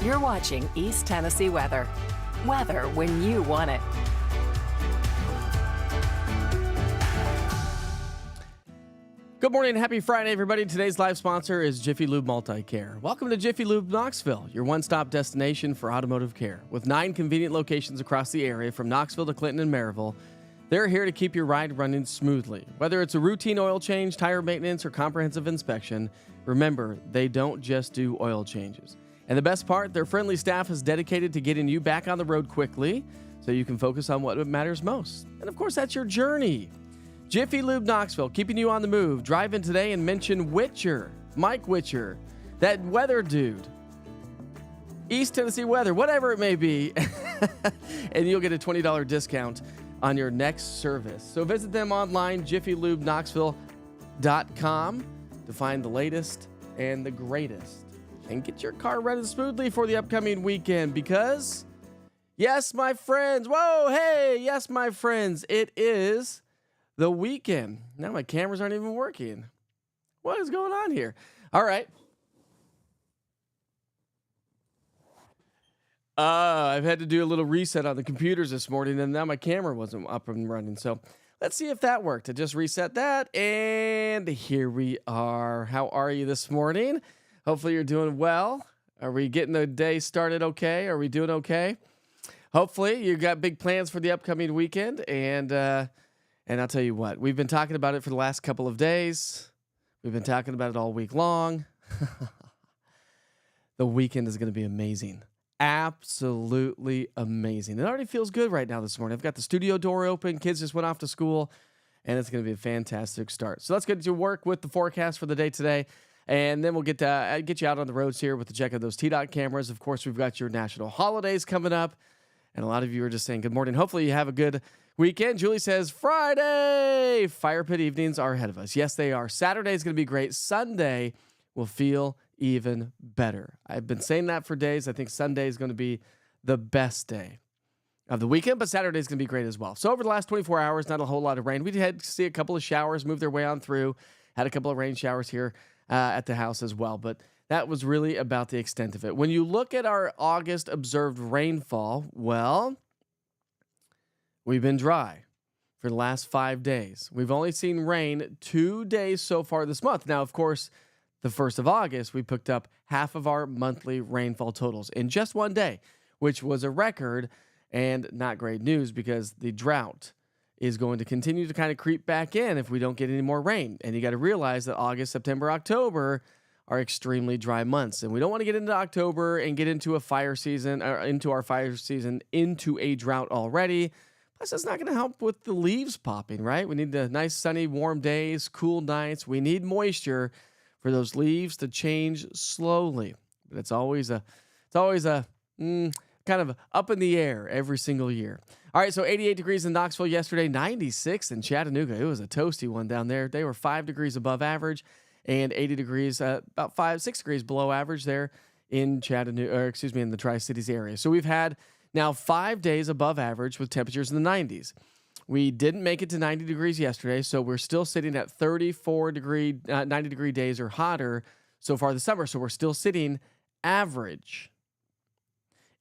You're watching East Tennessee weather. Weather when you want it. Good morning and happy Friday, everybody. Today's live sponsor is Jiffy Lube Multi-Care. Welcome to Jiffy Lube Knoxville, your one-stop destination for automotive care. With 9 convenient locations across the area from Knoxville to Clinton and Maryville, they're here to keep your ride running smoothly. Whether it's a routine oil change, tire maintenance, or comprehensive inspection, remember, they don't just do oil changes. And the best part, their friendly staff is dedicated to getting you back on the road quickly so you can focus on what matters most. And of course, that's your journey. Jiffy Lube Knoxville, keeping you on the move. Drive in today and mention Witcher, Mike Witcher, that weather dude, East Tennessee weather, whatever it may be, and you'll get a $20 discount on your next service. So visit them online, jiffylubeknoxville.com, to find the latest and the greatest. And get your car running smoothly for the upcoming weekend because, yes, my friends, whoa, hey, yes, my friends, it is the weekend. Now my cameras aren't even working. What is going on here? All right. I've had to do a little reset on the computers this morning, and now my camera wasn't up and running. So let's see if that worked. I just reset that, and here we are. How are you this morning? Hopefully you're doing well. Are we getting the day started okay? Are we doing okay? Hopefully you got big plans for the upcoming weekend, and I'll tell you what, we've been talking about it for the last couple of days. We've been talking about it all week long. The weekend is going to be amazing. Absolutely amazing. It already feels good right now this morning. I've got the studio door open. Kids just went off to school, and it's going to be a fantastic start. So let's get to work with the forecast for the day today, and then we'll get you out on the roads here with the check of those T-Dot cameras. Of course, we've got your national holidays coming up, and a lot of you are just saying good morning. Hopefully you have a good weekend. Julie says, Friday! Fire pit evenings are ahead of us. Yes, they are. Saturday is going to be great. Sunday will feel even better. I've been saying that for days. I think Sunday is going to be the best day. of the weekend, but Saturday's going to be great as well. So over the last 24 hours, not a whole lot of rain. We had to see a couple of showers move their way on through. Had a couple of rain showers here at the house as well, but that was really about the extent of it. When you look at our August observed rainfall, well, we've been dry for the last 5 days. We've only seen rain 2 days so far this month. Now, of course, the 1st of August, we picked up half of our monthly rainfall totals in just one day, which was a record and not great news because the drought is going to continue to kind of creep back in if we don't get any more rain. And you got to realize that August, September, October are extremely dry months. And we don't want to get into October and get into a fire season or into our fire season into a drought already. Plus, that's not going to help with the leaves popping, right? We need the nice, sunny, warm days, cool nights. We need moisture for those leaves to change slowly. But it's always a kind of up in the air every single year. All right, so 88 degrees in Knoxville yesterday, 96 in Chattanooga. It was a toasty one down there. They were 5 degrees above average and 80 degrees, about 6 degrees below average there in Chattanooga, or excuse me, in the Tri-Cities area. So we've had now 5 days above average with temperatures in the 90s. We didn't make it to 90 degrees yesterday, so we're still sitting at 90 degree days or hotter so far this summer. So we're still sitting average.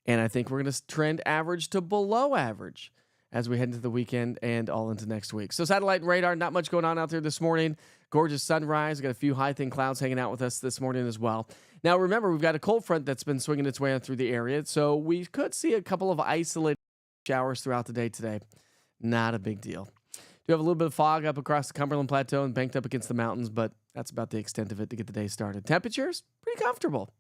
And I think we're going to trend average to below average as we head into the weekend and all into next week. So satellite and radar, not much going on out there this morning. Gorgeous sunrise. Got a few high thin clouds hanging out with us this morning as well. Now, remember, we've got a cold front that's been swinging its way on through the area. So we could see a couple of isolated showers throughout the day today. Not a big deal. Do have a little bit of fog up across the Cumberland Plateau and banked up against the mountains, but that's about the extent of it to get the day started. Temperatures, pretty comfortable.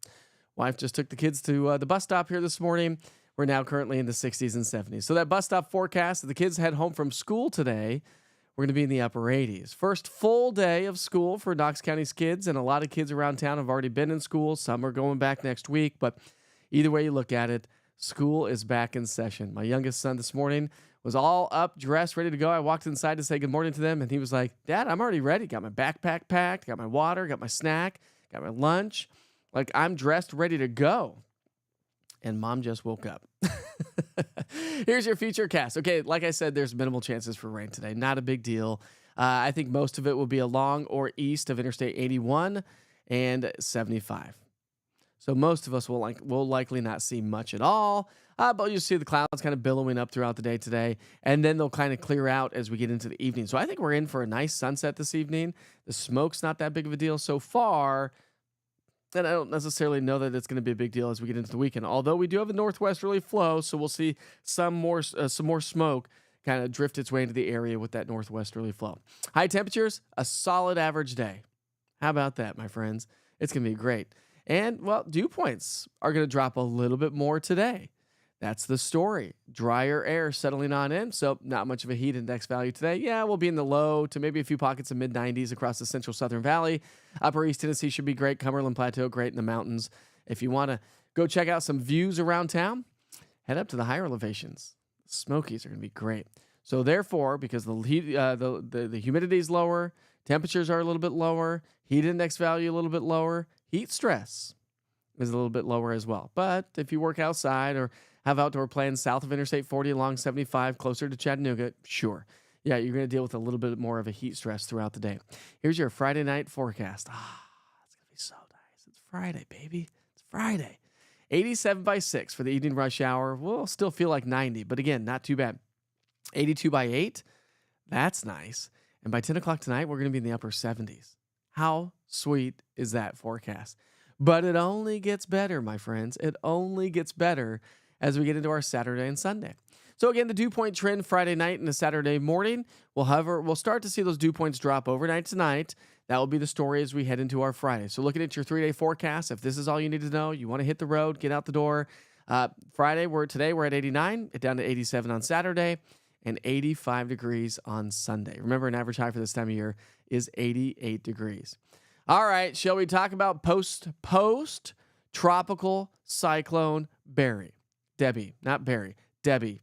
Wife just took the kids to the bus stop here this morning. We're now currently in the 60s and 70s. So that bus stop forecast, the kids head home from school today, we're going to be in the upper 80s. First full day of school for Knox County's kids, and a lot of kids around town have already been in school. Some are going back next week, but either way you look at it, school is back in session. My youngest son this morning was all up, dressed, ready to go. I walked inside to say good morning to them, and he was like, Dad, I'm already ready. Got my backpack packed, got my water, got my snack, got my lunch. Like, I'm dressed, ready to go. And Mom just woke up. Here's your future cast. Okay, like I said, there's minimal chances for rain today. Not a big deal. I think most of it will be along or east of Interstate 81 and 75. So most of us will likely not see much at all. But you'll see the clouds kind of billowing up throughout the day today. And then they'll kind of clear out as we get into the evening. So I think we're in for a nice sunset this evening. The smoke's not that big of a deal so far. And I don't necessarily know that it's going to be a big deal as we get into the weekend. Although we do have a northwesterly flow, so we'll see some more smoke kind of drift its way into the area with that northwesterly flow. High temperatures, a solid average day. How about that, my friends? It's going to be great. And, well, dew points are going to drop a little bit more today. That's the story. Drier air settling on in, so not much of a heat index value today. Yeah, we'll be in the low to maybe a few pockets of mid-90s across the central Southern Valley. Upper East Tennessee should be great. Cumberland Plateau, great in the mountains. If you want to go check out some views around town, head up to the higher elevations. The Smokies are going to be great. So therefore, because the heat, the humidity is lower, temperatures are a little bit lower, heat index value a little bit lower, heat stress is a little bit lower as well. But if you work outside or have outdoor plans south of Interstate 40 along 75, closer to Chattanooga, sure. Yeah, you're going to deal with a little bit more of a heat stress throughout the day. Here's your Friday night forecast. It's going to be so nice. It's Friday, baby. It's Friday. 87 by 6 for the evening rush hour. We'll still feel like 90, but again, not too bad. 82 by 8, that's nice. And by 10 o'clock tonight, we're going to be in the upper 70s. How sweet is that forecast? But it only gets better, my friends. It only gets better as we get into our Saturday and Sunday. So again, the dew point trend Friday night and the Saturday morning. We'll start to see those dew points drop overnight tonight. That will be the story as we head into our Friday. So looking at your 3-day forecast, if this is all you need to know, you want to hit the road, get out the door. Friday, today we're at 89, down to 87 on Saturday, and 85 degrees on Sunday. Remember, an average high for this time of year is 88 degrees. All right, shall we talk about post-tropical cyclone Barry? Debbie, not Barry. Debbie.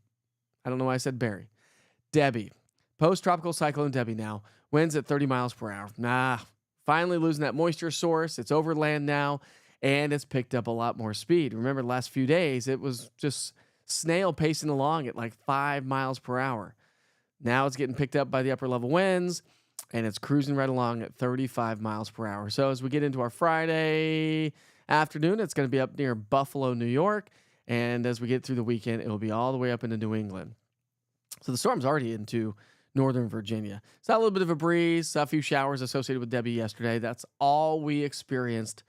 I don't know why I said Barry. Debbie. Post-tropical cyclone Debbie now. Winds at 30 miles per hour. Finally losing that moisture source. It's over land now, and it's picked up a lot more speed. Remember, the last few days, it was just snail pacing along at like 5 miles per hour. Now it's getting picked up by the upper level winds, and it's cruising right along at 35 miles per hour. So as we get into our Friday afternoon, it's going to be up near Buffalo, New York. And as we get through the weekend, it will be all the way up into New England. So the storm's already into Northern Virginia. It's a little bit of a breeze, a few showers associated with Debbie yesterday. That's all we experienced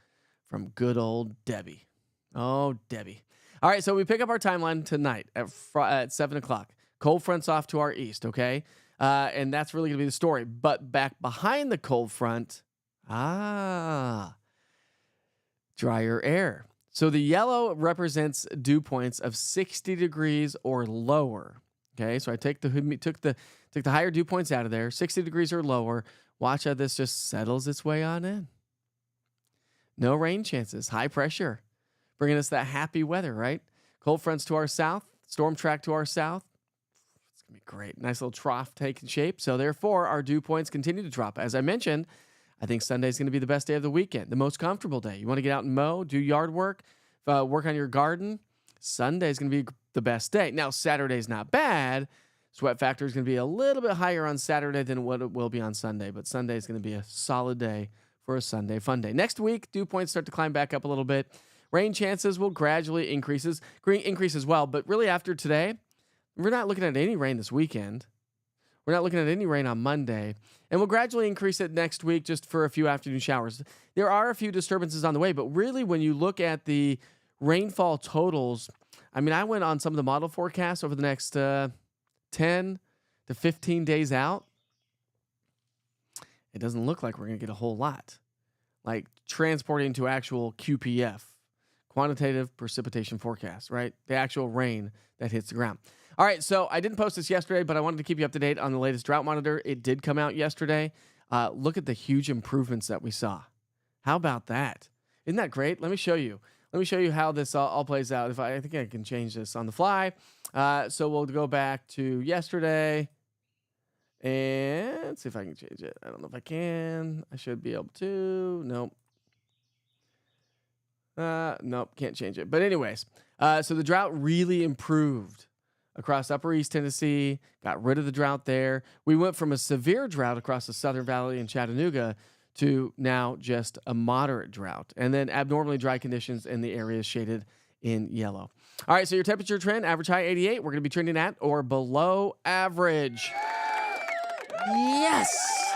from good old Debbie. Oh, Debbie. All right, so we pick up our timeline tonight at 7 o'clock. Cold front's off to our east, okay? And that's really going to be the story. But back behind the cold front, drier air. So the yellow represents dew points of 60 degrees or lower. Okay, so I took the higher dew points out of there, 60 degrees or lower. Watch how this just settles its way on in. No rain chances, high pressure, bringing us that happy weather, right? Cold fronts to our south, storm track to our south. It's going to be great. Nice little trough taking shape. So therefore, our dew points continue to drop. As I mentioned, I think Sunday is going to be the best day of the weekend, the most comfortable day. You want to get out and mow, do yard work, work on your garden. Sunday is going to be the best day. Now, Saturday's not bad. Sweat factor is going to be a little bit higher on Saturday than what it will be on Sunday, but Sunday is going to be a solid day for a Sunday fun day. Next week, dew points start to climb back up a little bit. Rain chances will gradually increase as well, but really after today, we're not looking at any rain this weekend. We're not looking at any rain on Monday, and we'll gradually increase it next week just for a few afternoon showers. There are a few disturbances on the way, but really when you look at the rainfall totals, I mean, I went on some of the model forecasts over the next 10 to 15 days out. It doesn't look like we're going to get a whole lot. Like transporting to actual QPF, quantitative precipitation forecast, right? The actual rain that hits the ground. All right, so I didn't post this yesterday, but I wanted to keep you up to date on the latest drought monitor. It did come out yesterday. Look at the huge improvements that we saw. How about that? Isn't that great? Let me show you. Let me show you how this all plays out. I think I can change this on the fly. So we'll go back to yesterday and see if I can change it. I don't know if I can. I should be able to. Nope. Nope, can't change it. But anyways, so the drought really improved across Upper East Tennessee, got rid of the drought there. We went from a severe drought across the Southern Valley and Chattanooga to now just a moderate drought, and then abnormally dry conditions in the areas shaded in yellow. All right, so your temperature trend, average high 88. We're going to be trending at or below average. Yes!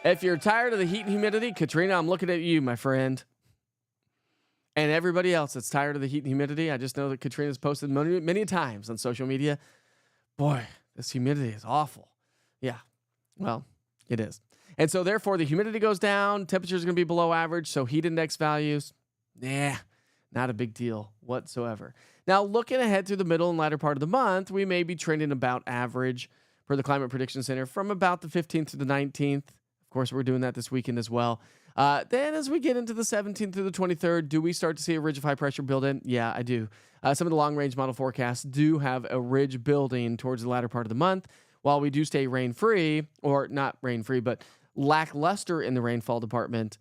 If you're tired of the heat and humidity, Katrina, I'm looking at you, my friend. And everybody else that's tired of the heat and humidity, I just know that Katrina's posted many times on social media. Boy, this humidity is awful. Yeah, well, it is. And so therefore, the humidity goes down, temperature is going to be below average, so heat index values, not a big deal whatsoever. Now, looking ahead through the middle and latter part of the month, we may be trending about average per the Climate Prediction Center from about the 15th to the 19th. Of course, we're doing that this weekend as well. Then as we get into the 17th through the 23rd, do we start to see a ridge of high pressure build in? Yeah, I do. Some of the long-range model forecasts do have a ridge building towards the latter part of the month. While we do stay rain-free, or not rain-free, but lackluster in the rainfall department,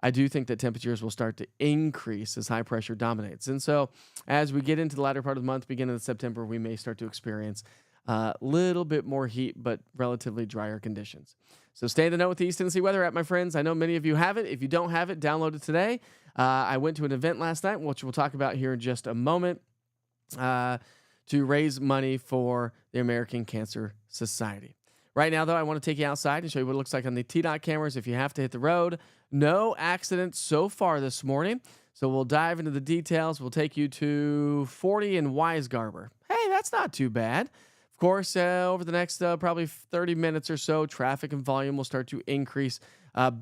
I do think that temperatures will start to increase as high pressure dominates. And so as we get into the latter part of the month, beginning of September, we may start to experience a little bit more heat, but relatively drier conditions. So stay in the know with the East Tennessee Weather app, my friends. I know many of you have it. If you don't have it, download it today. I went to an event last night, which we'll talk about here in just a moment, to raise money for the American Cancer Society. Right now, though, I want to take you outside and show you what it looks like on the TDOT cameras if you have to hit the road. No accidents so far this morning, so we'll dive into the details. We'll take you to 40 in Weisgarber. Hey, that's not too bad. Of course, over the next probably 30 minutes or so, traffic and volume will start to increase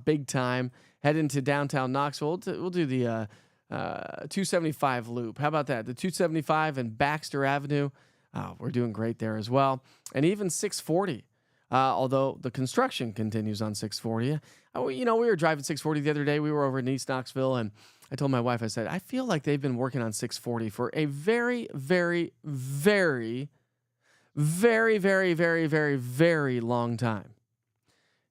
big time. Head into downtown Knoxville. We'll do the 275 loop. How about that? The 275 and Baxter Avenue. We're doing great there as well. And even 640. Although the construction continues on 640. We were driving 640 the other day. We were over in East Knoxville, and I told my wife, I said, I feel like they've been working on 640 for a very, very, very, very, very, very, very, very long time.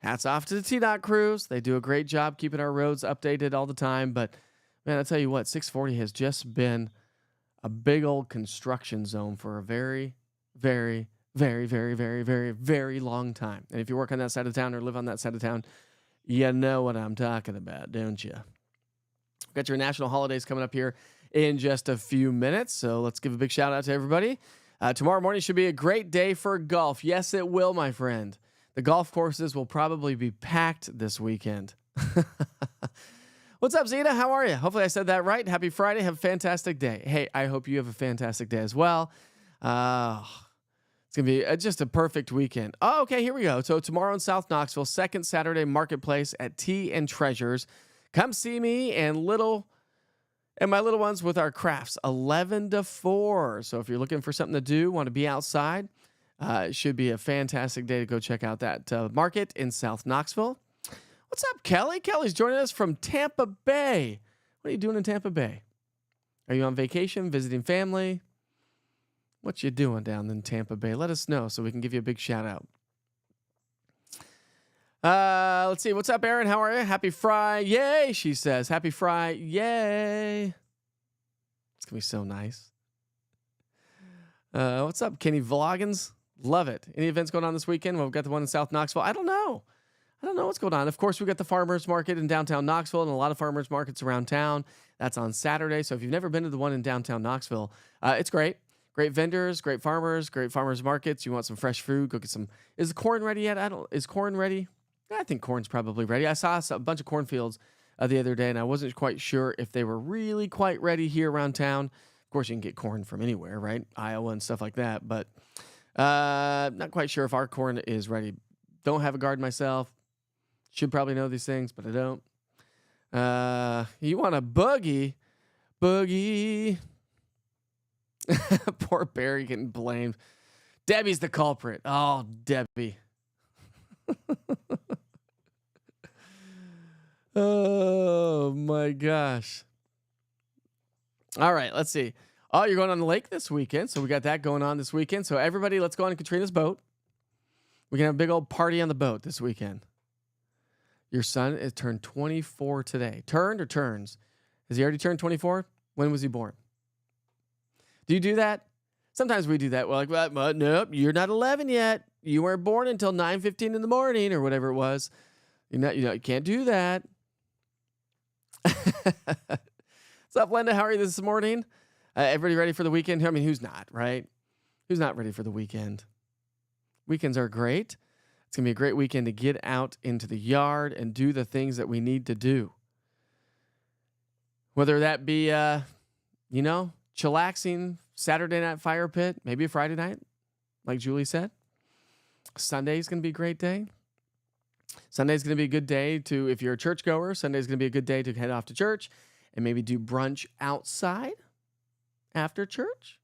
Hats off to the TDOT crews. They do a great job keeping our roads updated all the time. But, man, I'll tell you what, 640 has just been a big old construction zone for a very, very, very, very, very, very, very long time. And if you work on that side of town or live on that side of town, you know what I'm talking about, don't you? Got your national holidays coming up here in just a few minutes, so let's give a big shout out to everybody. Tomorrow morning should be a great day for golf. Yes, it will, my friend. The golf courses will probably be packed this weekend. What's up, Zeta? How are you? Hopefully I said that right. Happy Friday. Have a fantastic day. Hey, I hope you have a fantastic day as well. It's going to be just a perfect weekend. Oh, okay, here we go. So tomorrow in South Knoxville, second Saturday marketplace at Tea and Treasures. Come see me and my little ones with our crafts, 11 to 4. So if you're looking for something to do, want to be outside, it should be a fantastic day to go check out that market in South Knoxville. What's up, Kelly? Kelly's joining us from Tampa Bay. What are you doing in Tampa Bay? Are you on vacation, visiting family? What you doing down in Tampa Bay? Let us know so we can give you a big shout out. Let's see. What's up, Erin? How are you? Happy Friday. Yay, she says. Happy Friday. Yay. It's going to be so nice. What's up, Kenny Vloggins? Love it. Any events going on this weekend? Well, we've got the one in South Knoxville. I don't know what's going on. Of course, we've got the farmers market in downtown Knoxville and a lot of farmers markets around town. That's on Saturday. So if you've never been to the one in downtown Knoxville, it's great. Great vendors, great farmers markets. You want some fresh food, go get some. Is the corn ready yet? Is corn ready? I think corn's probably ready. I saw a bunch of cornfields the other day, and I wasn't quite sure if they were really quite ready here around town. Of course, you can get corn from anywhere, right? Iowa and stuff like that. But not quite sure if our corn is ready. Don't have a garden myself. Should probably know these things, but I don't. You want a boogie? Boogie. Poor Barry getting blamed. Debbie's the culprit. Oh, Debbie. Oh, my gosh. All right, let's see. Oh, you're going on the lake this weekend. So we got that going on this weekend. So everybody, let's go on Katrina's boat. We can have a big old party on the boat this weekend. Your son is turned 24 today. Turned or turns? Has he already turned 24? When was he born? Do you do that? Sometimes we do that. We're like, well, nope, you're not 11 yet. You weren't born until 9:15 in the morning or whatever it was. You can't do that. What's up, Linda? How are you this morning? Everybody ready for the weekend? I mean, who's not, right? Who's not ready for the weekend? Weekends are great. It's going to be a great weekend to get out into the yard and do the things that we need to do. Whether that be, chillaxing, Saturday night fire pit, maybe a Friday night, like Julie said. Sunday's going to be a great day. Sunday's going to be a good day to, if you're a churchgoer, Sunday's going to be a good day to head off to church and maybe do brunch outside after church.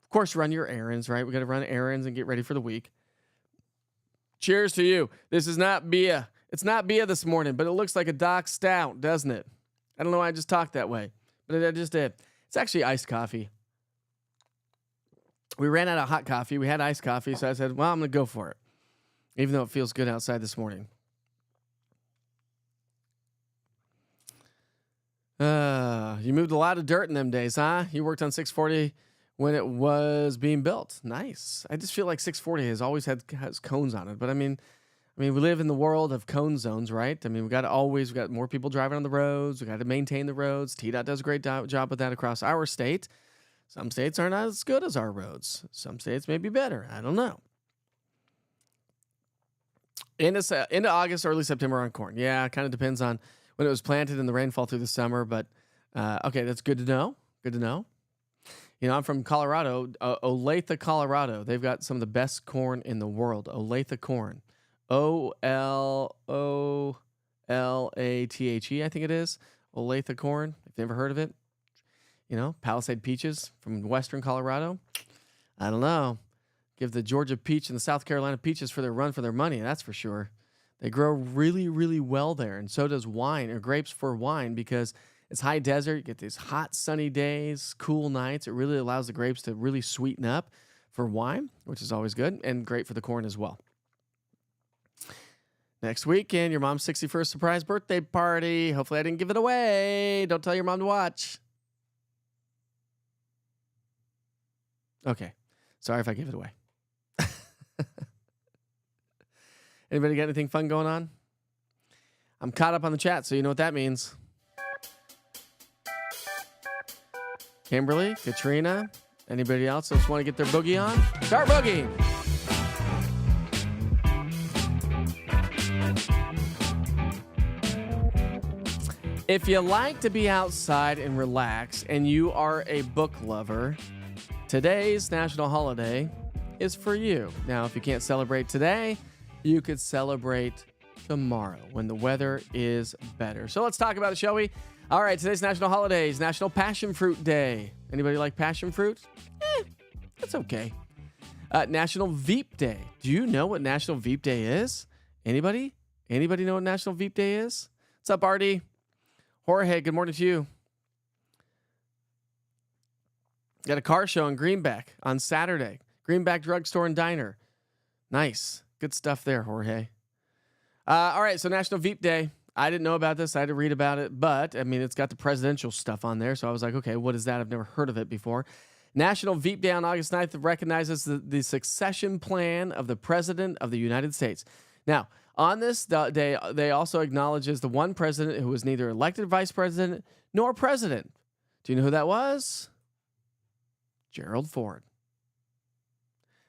Of course, run your errands, right? We got to run errands and get ready for the week. Cheers to you. This is not beer. It's not beer this morning, but it looks like a dark stout, doesn't it? I don't know why I just talked that way, but I just did. It's actually iced coffee. We ran out of hot coffee. We had iced coffee, so I said, well, I'm going to go for it, even though it feels good outside this morning. You moved a lot of dirt in them days, huh? You worked on 640 when it was being built. Nice. I just feel like 640 has cones on it, but I mean, we live in the world of cone zones, right? I mean, we got more people driving on the roads. We got to maintain the roads. TDOT does a great job with that across our state. Some states are not as good as our roads. Some states may be better. I don't know. Into August, early September on corn. Yeah, it kind of depends on when it was planted and the rainfall through the summer. But okay, that's good to know. Good to know. I'm from Colorado, Olathe, Colorado. They've got some of the best corn in the world. Olathe corn. Olathe, I think it is. Olathe corn. If you've never heard of it. Palisade peaches from western Colorado. I don't know. Give the Georgia peach and the South Carolina peaches for their run for their money, that's for sure. They grow really, really well there, and so does wine or grapes for wine because it's high desert. You get these hot, sunny days, cool nights. It really allows the grapes to really sweeten up for wine, which is always good, and great for the corn as well. Next weekend, your mom's 61st surprise birthday party. Hopefully I didn't give it away. Don't tell your mom to watch. Okay. Sorry if I gave it away. Anybody got anything fun going on? I'm caught up on the chat, so you know what that means. Kimberly, Katrina, anybody else just want to get their boogie on? Start boogieing. If you like to be outside and relax and you are a book lover, today's national holiday is for you. Now, if you can't celebrate today, you could celebrate tomorrow when the weather is better. So let's talk about it, shall we? All right, today's national holiday is National Passion Fruit Day. Anybody like passion fruit? That's okay. National Veep Day. Do you know what National Veep Day is? Anybody? Anybody know what National Veep Day is? What's up, Artie? Jorge, good morning to you. Got a car show in Greenback on Saturday. Greenback Drugstore and Diner. Nice. Good stuff there, Jorge. All right, so National Veep Day. I didn't know about this. I had to read about it, but, I mean, it's got the presidential stuff on there, so I was like, okay, what is that? I've never heard of it before. National Veep Day on August 9th recognizes the succession plan of the President of the United States. Now, on this day, they also acknowledges the one president who was neither elected vice president nor president. Do you know who that was? Gerald Ford.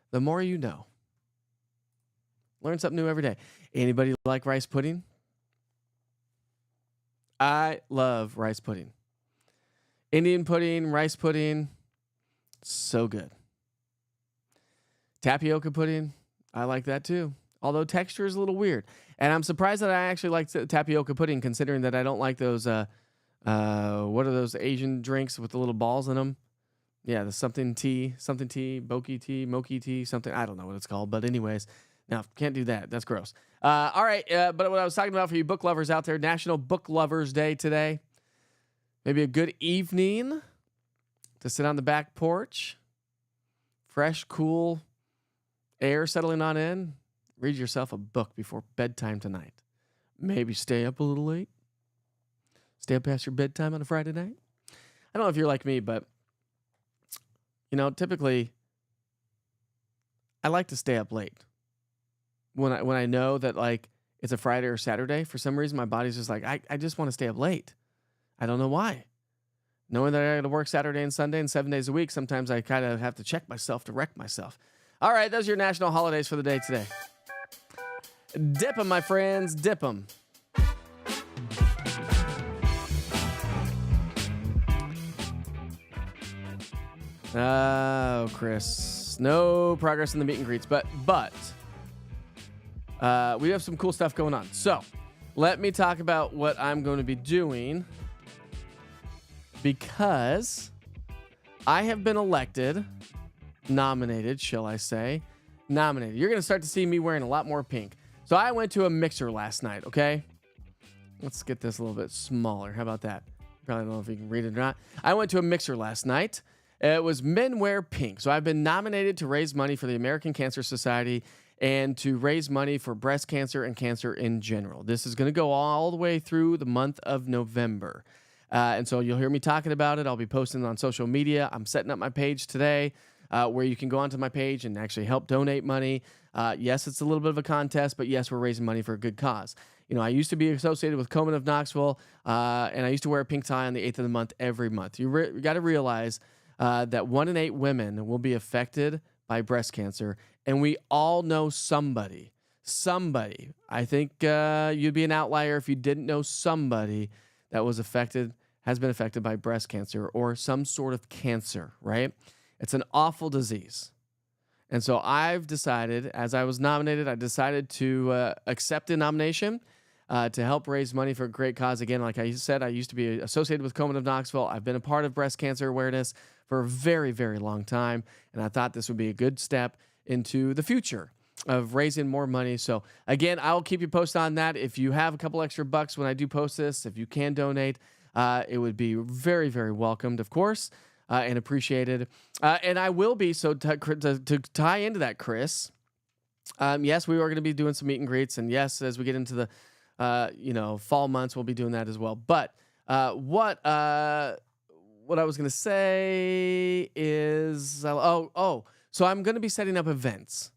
The more you know. Learn something new every day. Anybody like rice pudding? I love rice pudding. Indian pudding, rice pudding, so good. Tapioca pudding, I like that too. Although texture is a little weird. And I'm surprised that I actually like tapioca pudding, considering that I don't like those, what are those Asian drinks with the little balls in them? Yeah, the something tea, boki tea, mochi tea, something. I don't know what it's called. But anyways, no, can't do that. That's gross. All right, but what I was talking about for you book lovers out there, National Book Lovers Day today. Maybe a good evening to sit on the back porch. Fresh, cool air settling on in. Read yourself a book before bedtime tonight. Maybe stay up a little late. Stay up past your bedtime on a Friday night. I don't know if you're like me, but, you know, typically I like to stay up late. When I know that, like, it's a Friday or Saturday, for some reason my body's just like, I just want to stay up late. I don't know why. Knowing that I got to work Saturday and Sunday and 7 days a week, sometimes I kind of have to check myself to wreck myself. All right, those are your national holidays for the day today. Dip them, my friends. Dip them. Oh, Chris. No progress in the meet and greets, but we have some cool stuff going on. So let me talk about what I'm going to be doing, because I have been nominated, shall I say. Nominated. You're going to start to see me wearing a lot more pink. So I went to a mixer last night, okay? Let's get this a little bit smaller. How about that? Probably don't know if you can read it or not. I went to a mixer last night. It was Men Wear Pink. So I've been nominated to raise money for the American Cancer Society and to raise money for breast cancer and cancer in general. This is going to go all the way through the month of November. And so you'll hear me talking about it. I'll be posting it on social media. I'm setting up my page today where you can go onto my page and actually help donate money. Yes, it's a little bit of a contest, but yes, we're raising money for a good cause. You know, I used to be associated with Komen of Knoxville, and I used to wear a pink tie on the 8th of the month every month. You got to realize that 1 in 8 women will be affected by breast cancer, and we all know somebody. I think you'd be an outlier if you didn't know somebody that has been affected by breast cancer or some sort of cancer, right? It's an awful disease. And so I've decided, as I was nominated, I decided to accept the nomination to help raise money for a great cause. Again, like I said, I used to be associated with Komen of Knoxville. I've been a part of breast cancer awareness for a very, very long time. And I thought this would be a good step into the future of raising more money. So again, I'll keep you posted on that. If you have a couple extra bucks when I do post this, if you can donate, it would be very, very welcomed, of course. And appreciated. And I will be, so to tie into that, Chris, yes, we are going to be doing some meet and greets. And yes, as we get into the, fall months, we'll be doing that as well. But what what I was going to say is, so I'm going to be setting up events.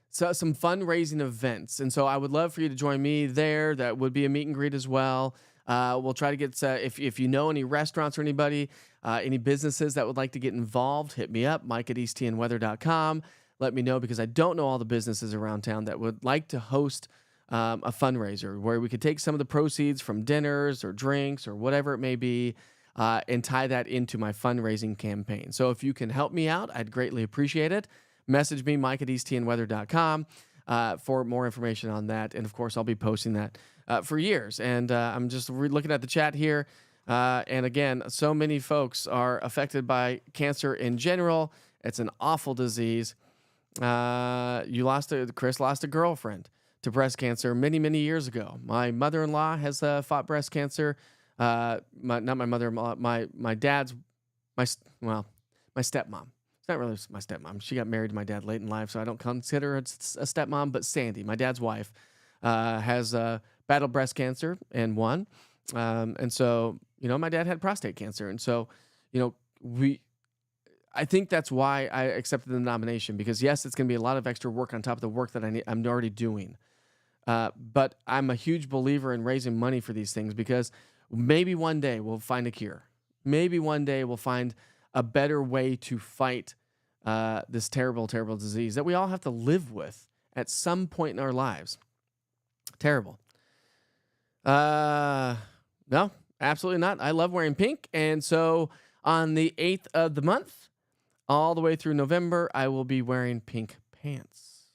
So some fundraising events. And so I would love for you to join me there. That would be a meet and greet as well. We'll try to get, if you know any restaurants or anybody, any businesses that would like to get involved, hit me up, mike@easttnweather.com. Let me know, because I don't know all the businesses around town that would like to host a fundraiser where we could take some of the proceeds from dinners or drinks or whatever it may be, and tie that into my fundraising campaign. So if you can help me out, I'd greatly appreciate it. Message me, mike@easttnweather.com, for more information on that. And of course, I'll be posting that for years. And I'm just looking at the chat here. And again, so many folks are affected by cancer in general. It's an awful disease. Chris lost a girlfriend to breast cancer many, many years ago. My mother-in-law has fought breast cancer. Not my mother-in-law, my stepmom. It's not really my stepmom. She got married to my dad late in life, so I don't consider her a stepmom. But Sandy, my dad's wife, has battled breast cancer and won. And so, my dad had prostate cancer. And so, I think that's why I accepted the nomination, because yes, it's going to be a lot of extra work on top of the work that I'm already doing. But I'm a huge believer in raising money for these things, because maybe one day we'll find a cure. Maybe one day we'll find a better way to fight this terrible, terrible disease that we all have to live with at some point in our lives. Terrible. No, absolutely not. I love wearing pink. And so on the 8th of the month, all the way through November, I will be wearing pink pants.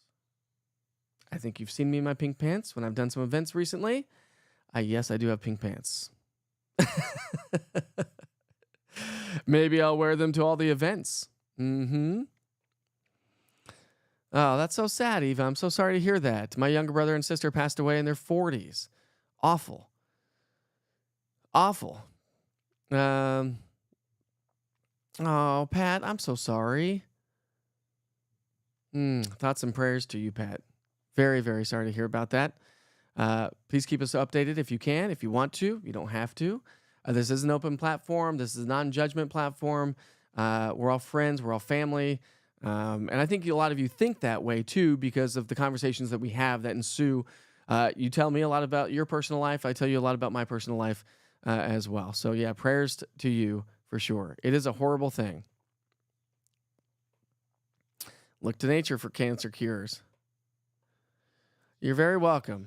I think you've seen me in my pink pants when I've done some events recently. Yes, I do have pink pants. Maybe I'll wear them to all the events. Oh, that's so sad, Eva. I'm so sorry to hear that. My younger brother and sister passed away in their 40s. Awful. Awful. Oh, Pat, I'm so sorry. Thoughts and prayers to you, Pat. Very, very sorry to hear about that. Please keep us updated if you can, if you want to. You don't have to. This is an open platform. This is a non-judgment platform. We're all friends. We're all family. And I think a lot of you think that way, too, because of the conversations that we have that ensue. You tell me a lot about your personal life. I tell you a lot about my personal life as well. So, yeah, prayers to you for sure. It is a horrible thing. Look to nature for cancer cures. You're very welcome.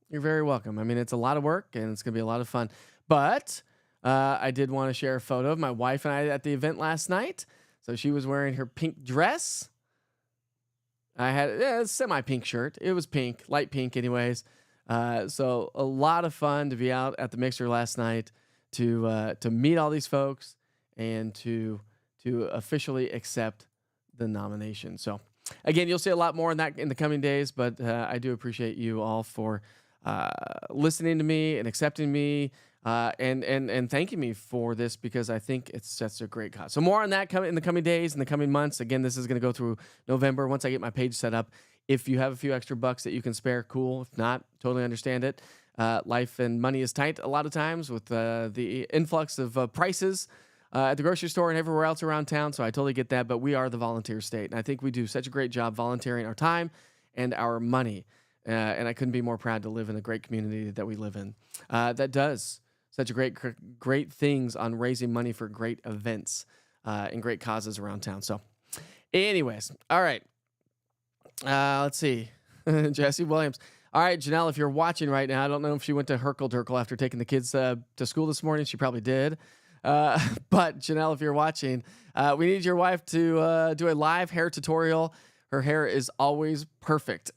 You're very welcome. I mean, it's a lot of work, and it's going to be a lot of fun. But I did want to share a photo of my wife and I at the event last night. So she was wearing her pink dress. I had a semi-pink shirt. It was pink, light pink anyways. So a lot of fun to be out at the mixer last night to meet all these folks and to officially accept the nomination. So again, you'll see a lot more on that in the coming days, but I do appreciate you all for listening to me and accepting me and thanking me for this, because I think it's such a great cause. So more on that in the coming days, in the coming months. Again, this is going to go through November once I get my page set up. If you have a few extra bucks that you can spare, cool. If not, totally understand it. Life and money is tight a lot of times with the influx of prices at the grocery store and everywhere else around town. So I totally get that. But we are the volunteer state, and I think we do such a great job volunteering our time and our money. And I couldn't be more proud to live in the great community that we live in that does such a great things on raising money for great events and great causes around town. So anyways, all right. Let's see. Jesse Williams. All right, Janelle, if you're watching right now, I don't know if she went to Herkel Durkel after taking the kids to school this morning. She probably did. But Janelle, if you're watching, we need your wife to do a live hair tutorial. Her hair is always perfect.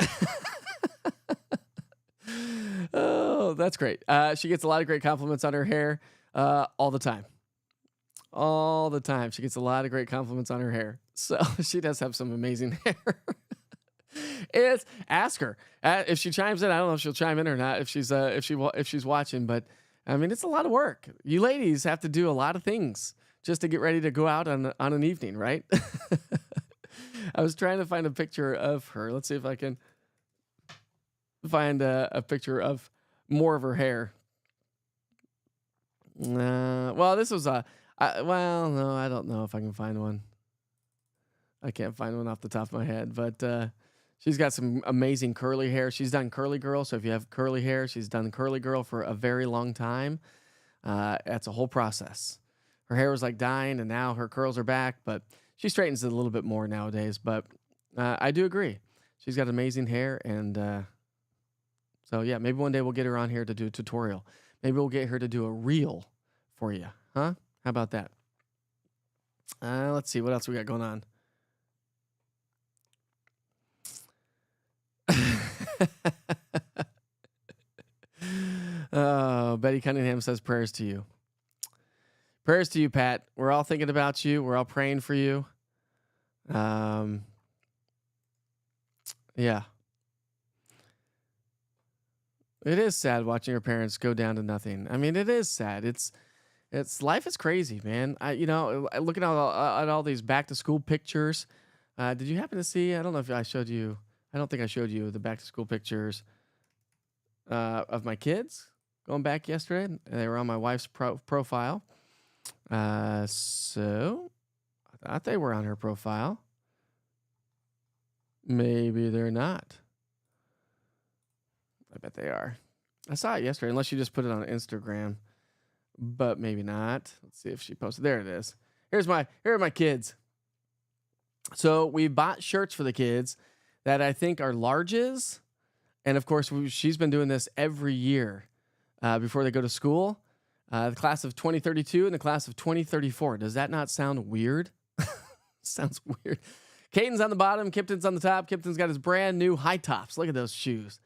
Oh, that's great. She gets a lot of great compliments on her hair all the time. All the time. She gets a lot of great compliments on her hair. So she does have some amazing hair. Ask her if she chimes in. I don't know if she'll chime in or not if she's watching, but I mean, it's a lot of work. You ladies have to do a lot of things just to get ready to go out on an evening, right? I was trying to find a picture of her. Let's see if I can find a picture of more of her hair. Well, this was Well, no, I don't know if I can find one. I can't find one off the top of my head, but she's got some amazing curly hair. She's done curly girl, so if you have curly hair, she's done curly girl for a very long time. That's a whole process. Her hair was like dying, and now her curls are back, but she straightens it a little bit more nowadays. But I do agree. She's got amazing hair, and so yeah, maybe one day we'll get her on here to do a tutorial. Maybe we'll get her to do a reel for you, huh? How about that? Let's see what else we got going on. Oh, Betty Cunningham says prayers to you. Prayers to you, Pat. We're all thinking about you. We're all praying for you. Yeah. It is sad watching your parents go down to nothing. I mean, it is sad. It's life is crazy, man. Looking at all these back to school pictures. Did you happen to see? I don't know if I showed you. I don't think I showed you the back to school pictures of my kids going back yesterday. They were on my wife's profile. So I thought they were on her profile. Maybe they're not. I bet they are. I saw it yesterday, unless you just put it on Instagram, but maybe not. Let's see if she posted. There it is. Here are my kids. So we bought shirts for the kids that I think are larges. And of course, she's been doing this every year before they go to school. The class of 2032 and the class of 2034. Does that not sound weird? Sounds weird. Caden's on the bottom. Kipton's on the top. Kipton's got his brand new high tops. Look at those shoes.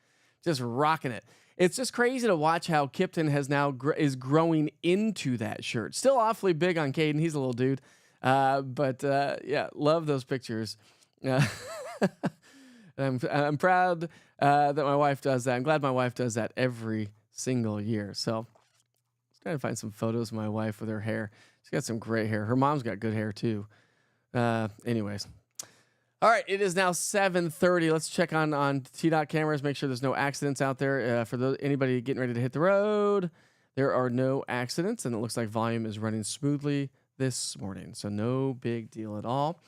Just rocking it. It's just crazy to watch how Kipton has now is growing into that shirt. Still awfully big on Caden. He's a little dude. But yeah, love those pictures. I'm proud that my wife does that. I'm glad my wife does that every single year. So I was trying to find some photos of my wife with her hair. She's got some great hair. Her mom's got good hair too. Anyways. All right, it is now 7:30. Let's check on T-Dot cameras, make sure there's no accidents out there. For anybody getting ready to hit the road, there are no accidents, and it looks like volume is running smoothly this morning, so no big deal at all.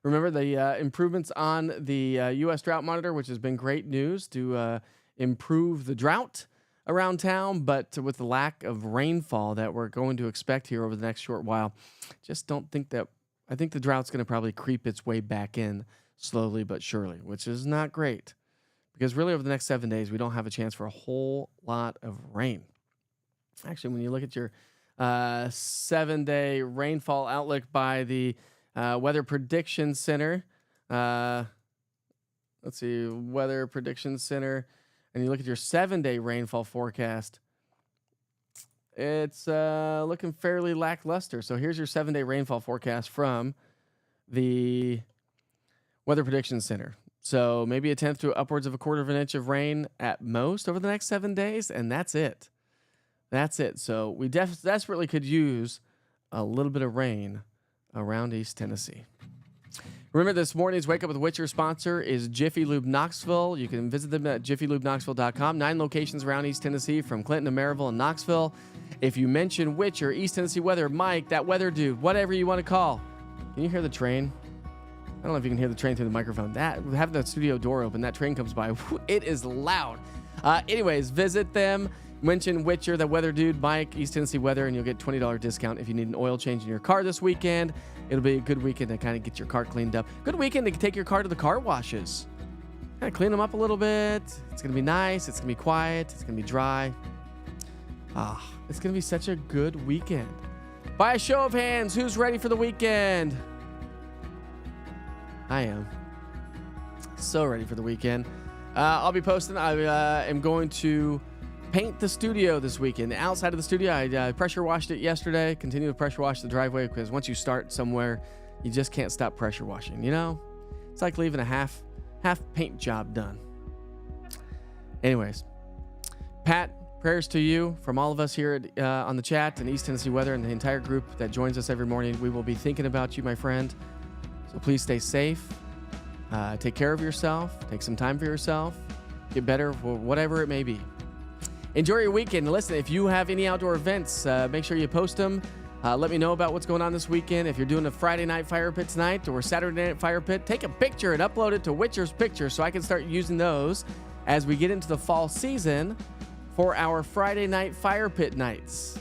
Remember the improvements on the U.S. Drought Monitor, which has been great news to improve the drought around town, but with the lack of rainfall that we're going to expect here over the next short while, just don't think that. I think the drought's going to probably creep its way back in slowly but surely, which is not great because really over the next 7 days, we don't have a chance for a whole lot of rain. Actually, when you look at your 7-day rainfall outlook by the Weather Prediction Center, let's see, Weather Prediction Center, and you look at your 7-day rainfall forecast, it's looking fairly lackluster. So here's your 7-day rainfall forecast from the Weather Prediction Center. So maybe a tenth to upwards of a quarter of an inch of rain at most over the next 7 days, and that's it. That's it. So we desperately could use a little bit of rain around East Tennessee. Remember, this morning's Wake Up with Witcher sponsor is Jiffy Lube Knoxville. You can visit them at jiffylubeknoxville.com. 9 locations around East Tennessee, from Clinton to Maryville and Knoxville. If you mention Witcher, East Tennessee Weather, Mike, that weather dude, whatever you want to call. Can you hear the train? I don't know if you can hear the train through the microphone. Having the studio door open, that train comes by. It is loud. Anyways, visit them. Mention Witcher, the weather dude, Mike, East Tennessee Weather, and you'll get $20 discount if you need an oil change in your car this weekend. It'll be a good weekend to kind of get your car cleaned up. Good weekend to take your car to the car washes. Kind of clean them up a little bit. It's going to be nice. It's going to be quiet. It's going to be dry. It's going to be such a good weekend. By a show of hands, who's ready for the weekend? I am. So ready for the weekend. I'll be posting. I am going to paint the studio this weekend. Outside of the studio, I pressure washed it yesterday. Continue to pressure wash the driveway because once you start somewhere, you just can't stop pressure washing. You know, it's like leaving a half paint job done. Anyways, Pat, prayers to you from all of us here on the chat and East Tennessee Weather and the entire group that joins us every morning. We will be thinking about you, my friend. So please stay safe. Take care of yourself. Take some time for yourself. Get better for whatever it may be. Enjoy your weekend. Listen, if you have any outdoor events, make sure you post them Let me know about what's going on this weekend. If you're doing a Friday night fire pit tonight or Saturday night fire pit, take a picture and upload it to Witcher's Pictures so I can start using those as we get into the fall season for our Friday night fire pit nights.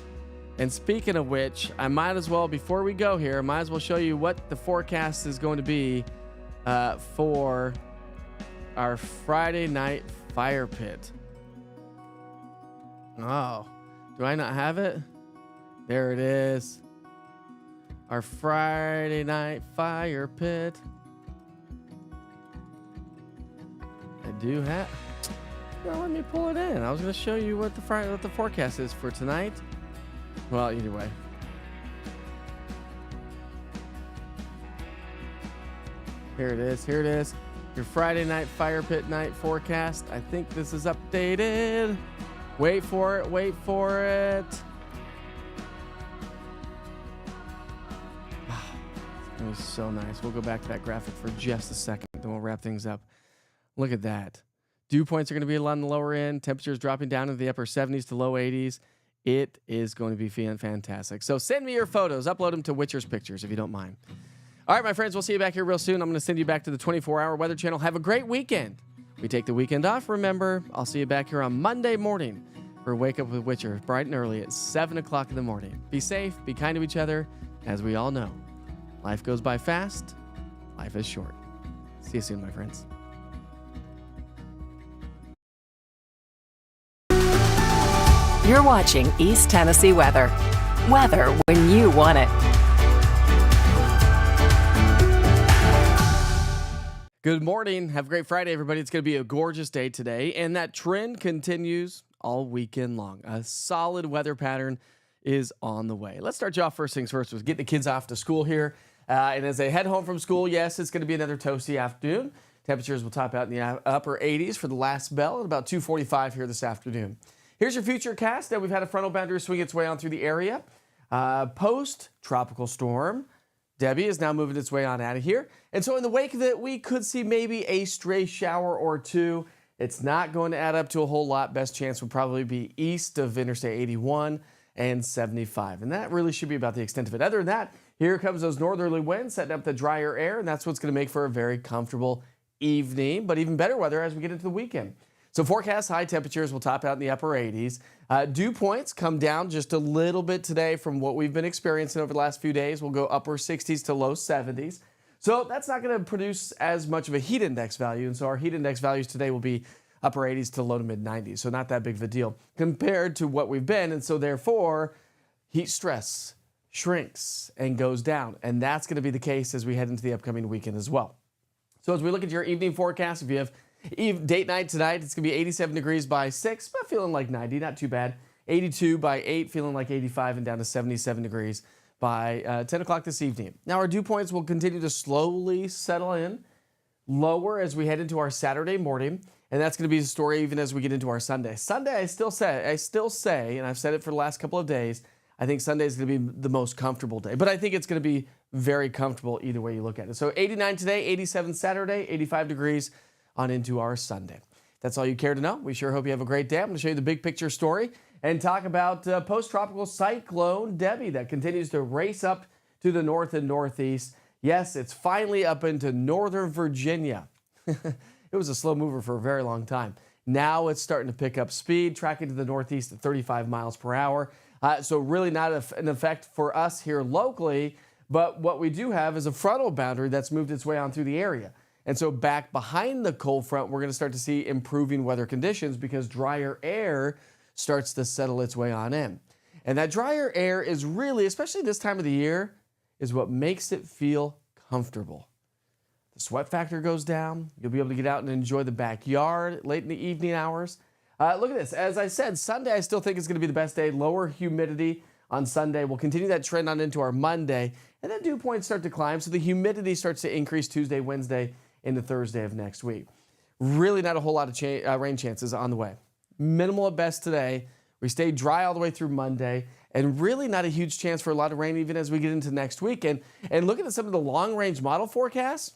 And speaking of which, I might as well, before we go here, I might as well show you what the forecast is going to be for our Friday night fire pit. Oh, do I not have it? There it is. Our Friday night fire pit. I do have. Well, let me pull it in. I was going to show you what the forecast is for tonight. Well, either way. Here it is. Here it is. Your Friday night fire pit night forecast. I think this is updated. Wait for it. Wait for it. It was so nice. We'll go back to that graphic for just a second, then we'll wrap things up. Look at that. Dew points are going to be on the lower end. Temperatures dropping down into the upper 70s to low 80s. It is going to be fantastic. So send me your photos. Upload them to Witcher's Pictures if you don't mind. All right, my friends, we'll see you back here real soon. I'm going to send you back to the 24-hour Weather Channel. Have a great weekend. We take the weekend off, remember. I'll see you back here on Monday morning for Wake Up with Witcher, bright and early at 7 o'clock in the morning. Be safe. Be kind to each other. As we all know, life goes by fast. Life is short. See you soon, my friends. You're watching East Tennessee Weather. Weather when you want it. Good morning. Have a great Friday, everybody. It's going to be a gorgeous day today, and that trend continues all weekend long. A solid weather pattern is on the way. Let's start you off first things first with getting the kids off to school here. And as they head home from school, yes, it's going to be another toasty afternoon. Temperatures will top out in the upper 80s for the last bell at about 2:45 here this afternoon. Here's your future cast. We've had a frontal boundary swing its way on through the area. Post-tropical storm, Debbie is now moving its way on out of here. And so in the wake of it, we could see maybe a stray shower or two. It's not going to add up to a whole lot. Best chance would probably be east of Interstate 81 and 75. And that really should be about the extent of it. Other than that, here comes those northerly winds setting up the drier air, and that's what's going to make for a very comfortable evening, but even better weather as we get into the weekend. So forecast high temperatures will top out in the upper 80s. Dew points come down just a little bit today from what we've been experiencing over the last few days. We'll go upper 60s to low 70s. So that's not going to produce as much of a heat index value. And so our heat index values today will be upper 80s to low to mid 90s. So not that big of a deal compared to what we've been. And so therefore, heat stress shrinks and goes down. And that's going to be the case as we head into the upcoming weekend as well. So as we look at your evening forecast, if you have date night tonight, it's going to be 87 degrees by 6, but feeling like 90, not too bad. 82 by 8, feeling like 85, and down to 77 degrees by 10 o'clock this evening. Now, our dew points will continue to slowly settle in lower as we head into our Saturday morning, and that's going to be the story even as we get into our Sunday. Sunday, I still say, and I've said it for the last couple of days, I think Sunday is going to be the most comfortable day, but I think it's going to be very comfortable either way you look at it. So 89 today, 87 Saturday, 85 degrees on into our Sunday. That's all you care to know. We sure hope you have a great day. I'm going to show you the big picture story and talk about post-tropical cyclone Debbie that continues to race up to the north and northeast. Yes, it's finally up into northern Virginia. It was a slow mover for a very long time. Now it's starting to pick up speed, tracking to the northeast at 35 miles per hour. So really not an effect for us here locally, but what we do have is a frontal boundary that's moved its way on through the area. And so back behind the cold front, we're going to start to see improving weather conditions because drier air starts to settle its way on in. And that drier air is really, especially this time of the year, is what makes it feel comfortable. The sweat factor goes down. You'll be able to get out and enjoy the backyard late in the evening hours. Look at this. As I said, Sunday I still think is going to be the best day. Lower humidity on Sunday. We'll continue that trend on into our Monday. And then dew points start to climb. So the humidity starts to increase Tuesday, Wednesday, into Thursday of next week. Really not a whole lot of rain chances on the way. Minimal at best today. We stay dry all the way through Monday, and really not a huge chance for a lot of rain even as we get into next week. And looking at some of the long-range model forecasts,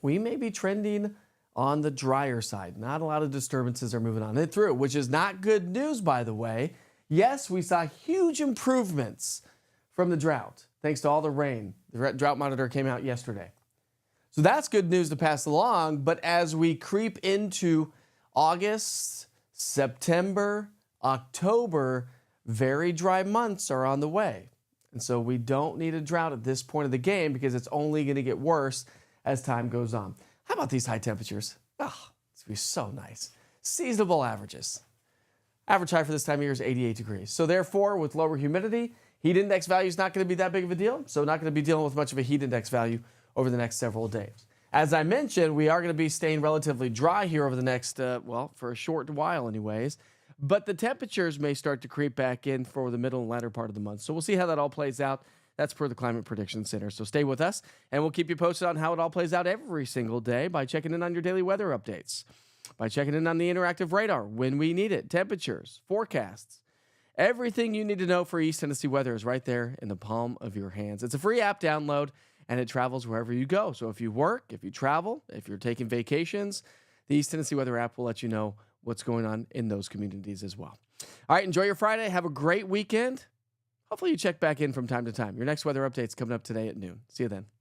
we may be trending on the drier side. Not a lot of disturbances are moving on it through, which is not good news, by the way. Yes, we saw huge improvements from the drought, thanks to all the rain. The drought monitor came out yesterday. So that's good news to pass along. But as we creep into August, September, October, very dry months are on the way. And so we don't need a drought at this point of the game because it's only going to get worse as time goes on. How about these high temperatures? Oh, it's going to be so nice. Seasonable averages. Average high for this time of year is 88 degrees. So therefore, with lower humidity, heat index value is not going to be that big of a deal. So not going to be dealing with much of a heat index value over the next several days. As I mentioned, we are going to be staying relatively dry here over the next, for a short while anyways. But the temperatures may start to creep back in for the middle and latter part of the month. So we'll see how that all plays out. That's per the Climate Prediction Center. So stay with us, and we'll keep you posted on how it all plays out every single day by checking in on your daily weather updates, by checking in on the interactive radar when we need it, temperatures, forecasts. Everything you need to know for East Tennessee weather is right there in the palm of your hands. It's a free app download, and it travels wherever you go. So if you work, if you travel, if you're taking vacations, the East Tennessee Weather app will let you know what's going on in those communities as well. All right, enjoy your Friday. Have a great weekend. Hopefully you check back in from time to time. Your next weather update's coming up today at noon. See you then.